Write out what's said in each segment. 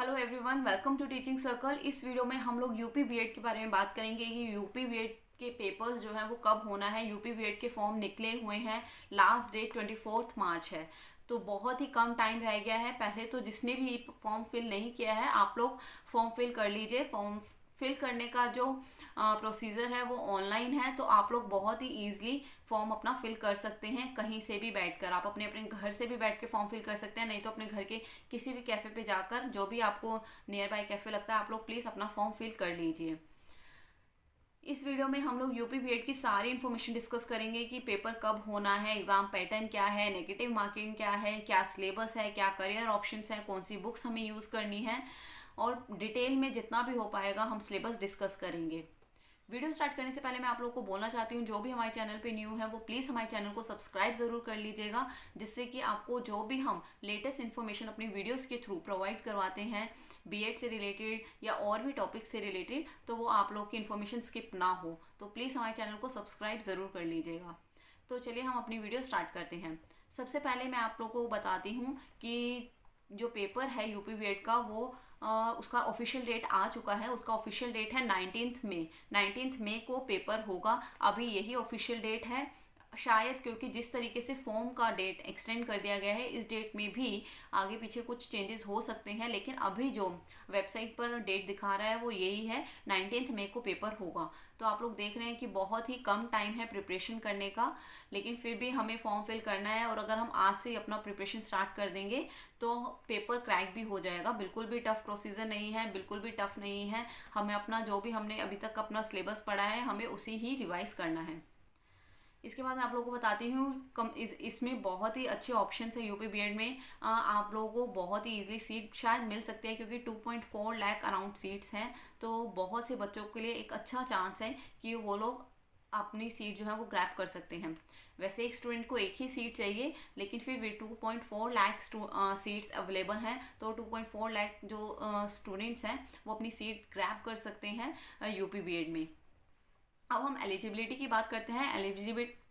Hello everyone, welcome to teaching circle. इस video में हम लोग यूपी बीएड के बारे में बात करेंगे कि यूपी बीएड के पेपर्स जो हैं वो कब होना है। यूपी बीएड के फॉर्म निकले हुए हैं, लास्ट डेट 24 मार्च है, तो बहुत ही कम टाइम रह गया है। पहले तो जिसने भी फॉर्म फिल नहीं किया है, आप लोग फॉर्म फिल कर लीजिए। फॉर्म फिल करने का जो प्रोसीजर है वो ऑनलाइन है, तो आप लोग बहुत ही ईजिली फॉर्म अपना फिल कर सकते हैं कहीं से भी बैठकर। आप अपने अपने घर से भी बैठ के फॉर्म फिल कर सकते हैं, नहीं तो अपने घर के किसी भी कैफ़े पे जाकर, जो भी आपको नियर बाय कैफ़े लगता है, आप लोग प्लीज़ अपना फॉर्म फिल कर लीजिए। इस वीडियो में हम लोग यूपी बीएड की सारी इन्फॉर्मेशन डिस्कस करेंगे कि पेपर कब होना है, एग्जाम पैटर्न क्या है, नेगेटिव मार्किंग क्या है, क्या सिलेबस है, क्या करियर ऑप्शंस हैं, कौन सी बुक्स हमें यूज़ करनी है, और डिटेल में जितना भी हो पाएगा हम सिलेबस डिस्कस करेंगे। वीडियो स्टार्ट करने से पहले मैं आप लोगों को बोलना चाहती हूँ, जो भी हमारे चैनल पे न्यू है वो प्लीज़ हमारे चैनल को सब्सक्राइब ज़रूर कर लीजिएगा, जिससे कि आपको जो भी हम लेटेस्ट इन्फॉर्मेशन अपनी वीडियोस के थ्रू प्रोवाइड करवाते हैं बीएड से रिलेटेड या और भी टॉपिक से रिलेटेड, तो वो आप लोग की इन्फॉर्मेशन स्किप ना हो। तो प्लीज़ हमारे चैनल को सब्सक्राइब ज़रूर कर लीजिएगा। तो चलिए हम अपनी वीडियो स्टार्ट करते हैं। सबसे पहले मैं आप लोगों को बताती हूँ कि जो पेपर है यूपी बीएड का वो उसका ऑफिशियल डेट आ चुका है। उसका ऑफिशियल डेट है 19 मई को पेपर होगा। अभी यही ऑफिशियल डेट है। शायद क्योंकि जिस तरीके से फॉर्म का डेट एक्सटेंड कर दिया गया है, इस डेट में भी आगे पीछे कुछ चेंजेस हो सकते हैं, लेकिन अभी जो वेबसाइट पर डेट दिखा रहा है वो यही है, 19 मई को पेपर होगा। तो आप लोग देख रहे हैं कि बहुत ही कम टाइम है प्रिपरेशन करने का, लेकिन फिर भी हमें फॉर्म फिल करना है, और अगर हम आज से ही अपना प्रिपरेशन स्टार्ट कर देंगे तो पेपर क्रैक भी हो जाएगा। बिल्कुल भी टफ प्रोसीजर नहीं है, बिल्कुल भी टफ नहीं है। हमें अपना जो भी हमने अभी तक अपना सिलेबस पढ़ा है, हमें उसी ही रिवाइज करना है। इसके बाद मैं आप लोगों को बताती हूँ इसमें बहुत ही अच्छे ऑप्शन है यूपी बीएड में। आप लोगों को बहुत ही इजीली सीट शायद मिल सकती है, क्योंकि 2.4 लाख अराउंड सीट्स हैं, तो बहुत से बच्चों के लिए एक अच्छा चांस है कि वो लोग अपनी सीट जो है वो ग्रैब कर सकते हैं। वैसे एक स्टूडेंट को एक ही सीट चाहिए, लेकिन फिर भी 2.4 लाख सीट्स अवेलेबल हैं, तो 2.4 लाख जो स्टूडेंट्स हैं वो अपनी सीट ग्रैब कर सकते हैं यूपी बीएड में। अब हम एलिजिबिलिटी की बात करते हैं।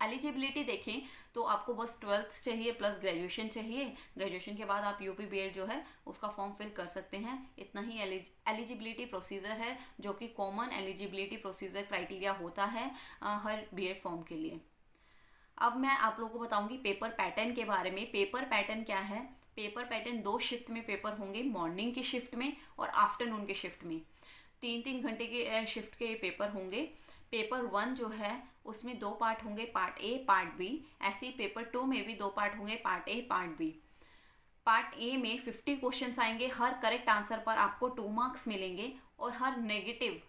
एलिजिबिलिटी देखें तो आपको बस 12th चाहिए प्लस ग्रेजुएशन चाहिए। ग्रेजुएशन के बाद आप यूपी बीएड जो है उसका फॉर्म फिल कर सकते हैं। इतना ही एलिजिबिलिटी प्रोसीजर है, जो कि कॉमन एलिजिबिलिटी प्रोसीजर क्राइटेरिया होता है हर बीएड फॉर्म के लिए। अब मैं आप लोगों को बताऊंगी पेपर पैटर्न के बारे में। पेपर पैटर्न क्या है? पेपर पैटर्न 2 शिफ्ट में पेपर होंगे, मॉर्निंग की शिफ्ट में और आफ्टरनून के शिफ्ट में। 3-3 घंटे के शिफ्ट के पेपर होंगे। पेपर 1 जो है उसमें 2 पार्ट होंगे, पार्ट ए पार्ट बी। ऐसे ही पेपर 2 में भी 2 पार्ट होंगे, part a part b. Part a में 50 क्वेश्चंस आएंगे, हर करेक्ट आंसर पर आपको 2 मार्क्स मिलेंगे, और हर नेगेटिव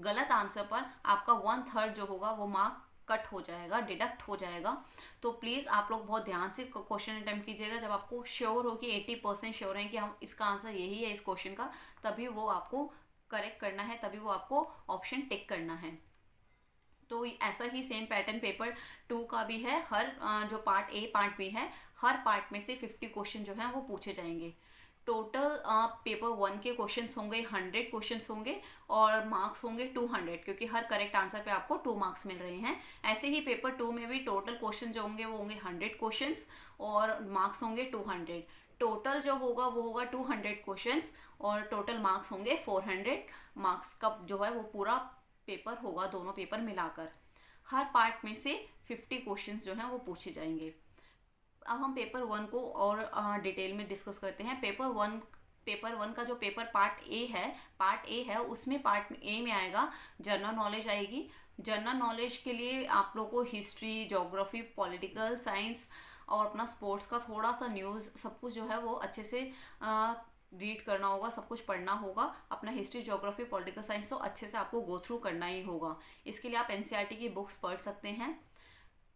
गलत आंसर पर आपका 1/3 जो होगा वो मार्क कट हो जाएगा, डिडक्ट हो जाएगा। तो प्लीज़ आप लोग बहुत ध्यान से क्वेश्चन अटेम्प्ट कीजिएगा। जब आपको श्योर हो कि 80% श्योर है कि हम इसका आंसर यही है इस क्वेश्चन का, तभी वो आपको करेक्ट करना है, तभी वो आपको ऑप्शन टिक करना है। तो ऐसा ही सेम पैटर्न पेपर 2 का भी है। हर जो पार्ट ए पार्ट बी है, हर पार्ट में से 50 क्वेश्चन जो हैं वो पूछे जाएंगे। टोटल पेपर 1 के क्वेश्चंस होंगे 100 क्वेश्चंस होंगे, और मार्क्स होंगे 200, क्योंकि हर करेक्ट आंसर पे आपको 2 मार्क्स मिल रहे हैं। ऐसे ही पेपर 2 में भी टोटल क्वेश्चन जो होंगे वो होंगे 100 क्वेश्चंस, और मार्क्स होंगे 200। टोटल जो होगा वो होगा 200 क्वेश्चंस, और टोटल मार्क्स होंगे 400 मार्क्स का जो है वो पूरा पेपर होगा, दोनों पेपर मिलाकर। हर पार्ट में से 50 क्वेश्चंस जो हैं वो पूछे जाएंगे। अब हम पेपर 1 को और डिटेल में डिस्कस करते हैं। पेपर वन का जो पेपर पार्ट ए है उसमें पार्ट ए में आएगा जनरल नॉलेज आएगी। जनरल नॉलेज के लिए आप लोगों को हिस्ट्री, ज्योग्राफी, पॉलिटिकल साइंस और अपना स्पोर्ट्स का थोड़ा सा न्यूज़, सब कुछ जो है वो अच्छे से रीड करना होगा, सब कुछ पढ़ना होगा। अपना हिस्ट्री, ज्योग्राफी, पॉलिटिकल साइंस तो अच्छे से आपको गो थ्रू करना ही होगा। इसके लिए आप एनसीईआरटी की बुक्स पढ़ सकते हैं।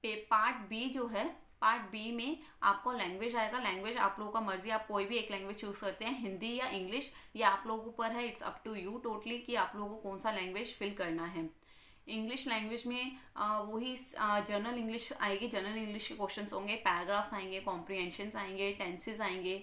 पार्ट बी जो है, पार्ट बी में आपको लैंग्वेज आएगा। लैंग्वेज आप लोगों का मर्जी, आप कोई भी एक लैंग्वेज चूज करते हैं, हिंदी या इंग्लिश, ये आप लोगों पर है। It's up to you totally कि आप लोगों को कौन सा लैंग्वेज फिल करना है। इंग्लिश लैंग्वेज में वही जनरल इंग्लिश आएगी। जनरल इंग्लिश के क्वेश्चंस होंगे, पैराग्राफ्स आएंगे, कॉम्प्रिहेंशंस आएंगे, टेंसेस आएंगे,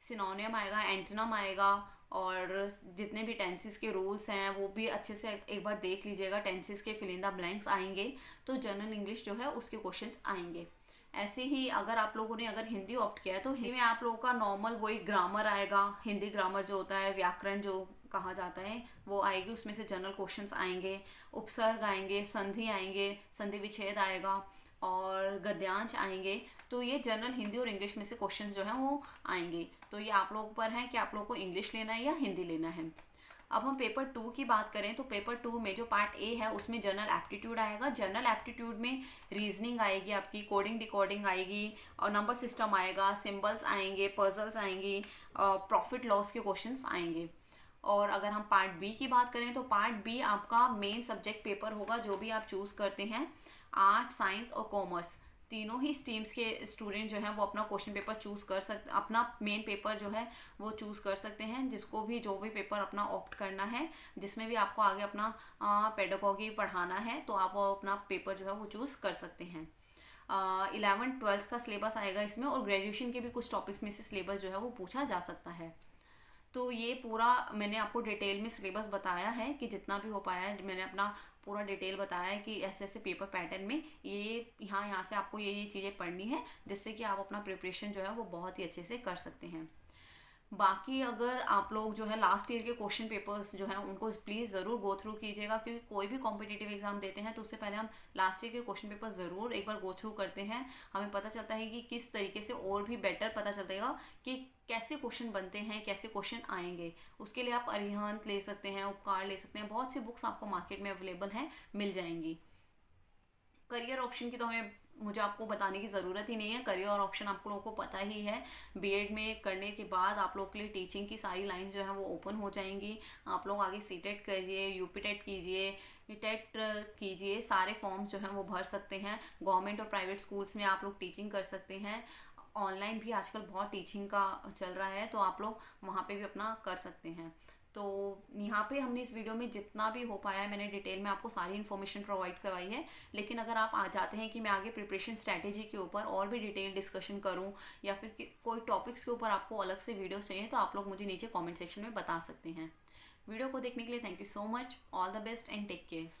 सिनोनियम आएगा, एंटोनिम आएगा, और जितने भी टेंसेस के रूल्स हैं वो भी अच्छे से एक बार देख लीजिएगा। टेंसेस के फिल इन द ब्लैंक्स आएंगे, तो जनरल इंग्लिश जो है उसके क्वेश्चंस आएंगे। ऐसे ही अगर आप लोगों ने अगर हिंदी ऑप्ट किया है तो हिंदी में आप लोगों का नॉर्मल वही ग्रामर आएगा, हिंदी ग्रामर जो होता है, व्याकरण जो कहा जाता है वो आएगी, उसमें से जनरल क्वेश्चंस आएंगे, उपसर्ग आएंगे, संधि आएंगे, संधि विच्छेद आएगा और गद्यांश आएंगे। तो ये जनरल हिंदी और इंग्लिश में से क्वेश्चंस जो हैं वो आएंगे। तो ये आप लोगों पर है कि आप लोगों को इंग्लिश लेना है या हिंदी लेना है। अब हम पेपर 2 की बात करें तो पेपर 2 में जो पार्ट ए है उसमें जनरल एप्टीट्यूड आएगा। जनरल एप्टीट्यूड में रीजनिंग आएगी, आपकी कोडिंग डिकोडिंग आएगी और नंबर सिस्टम आएगा, सिंबल्स आएंगे, पजल्स आएंगी, प्रॉफिट लॉस के क्वेश्चंस आएंगे। और अगर हम पार्ट बी की बात करें तो पार्ट बी आपका मेन सब्जेक्ट पेपर होगा, जो भी आप चूज़ करते हैं, आर्ट, साइंस और कॉमर्स, तीनों ही स्ट्रीम्स के स्टूडेंट जो हैं वो अपना क्वेश्चन पेपर चूज़ कर सकते, अपना मेन पेपर जो है वो चूज़ कर सकते हैं। जिसको भी जो भी पेपर अपना ऑप्ट करना है, जिसमें भी आपको आगे अपना पेडागोगी पढ़ाना है, तो आप वो अपना पेपर जो है वो चूज़ कर सकते हैं। 11th-12th का सिलेबस आएगा इसमें, और ग्रेजुएशन के भी कुछ टॉपिक्स में से सिलेबस जो है वो पूछा जा सकता है। तो ये पूरा मैंने आपको डिटेल में सिलेबस बताया है कि जितना भी हो पाया है मैंने अपना पूरा डिटेल बताया है कि ऐसे ऐसे पेपर पैटर्न में ये यहाँ से आपको ये चीज़ें पढ़नी है, जिससे कि आप अपना प्रिपरेशन जो है वो बहुत ही अच्छे से कर सकते हैं। बाकी अगर आप लोग जो है लास्ट ईयर के क्वेश्चन पेपर्स जो हैं उनको प्लीज़ ज़रूर गो थ्रू कीजिएगा, क्योंकि कोई भी कॉम्पिटिटिव एग्जाम देते हैं तो उससे पहले हम लास्ट ईयर के क्वेश्चन पेपर ज़रूर एक बार गो थ्रू करते हैं। हमें पता चलता है कि किस तरीके से और भी बेटर पता चलेगा कि कैसे क्वेश्चन बनते हैं, कैसे क्वेश्चन आएंगे। उसके लिए आप अरिहंत ले सकते हैं, उपकार ले सकते हैं, बहुत सी बुक्स आपको मार्केट में अवेलेबल हैं, मिल जाएंगी। करियर ऑप्शन की तो मुझे आपको बताने की ज़रूरत ही नहीं है, करियर ऑप्शन आप लोगों को पता ही है। बीएड में करने के बाद आप लोग के लिए टीचिंग की सारी लाइंस जो हैं वो ओपन हो जाएंगी। आप लोग आगे सीटेट करिए, यूपी टेट कीजिए, टेट कीजिए, सारे फॉर्म्स जो हैं वो भर सकते हैं। गवर्नमेंट और प्राइवेट स्कूल्स में आप लोग टीचिंग कर सकते हैं। ऑनलाइन भी आजकल बहुत टीचिंग का चल रहा है, तो आप लोग वहाँ पे भी अपना कर सकते हैं। तो यहाँ पे हमने इस वीडियो में जितना भी हो पाया है मैंने डिटेल में आपको सारी इन्फॉर्मेशन प्रोवाइड करवाई है। लेकिन अगर आप आ जाते हैं कि मैं आगे प्रिपरेशन स्ट्रैटेजी के ऊपर और भी डिटेल डिस्कशन करूँ, या फिर कोई टॉपिक्स के ऊपर आपको अलग से वीडियोस चाहिए, तो आप लोग मुझे नीचे कमेंट सेक्शन में बता सकते हैं। वीडियो को देखने के लिए thank you so much. All the best and take care.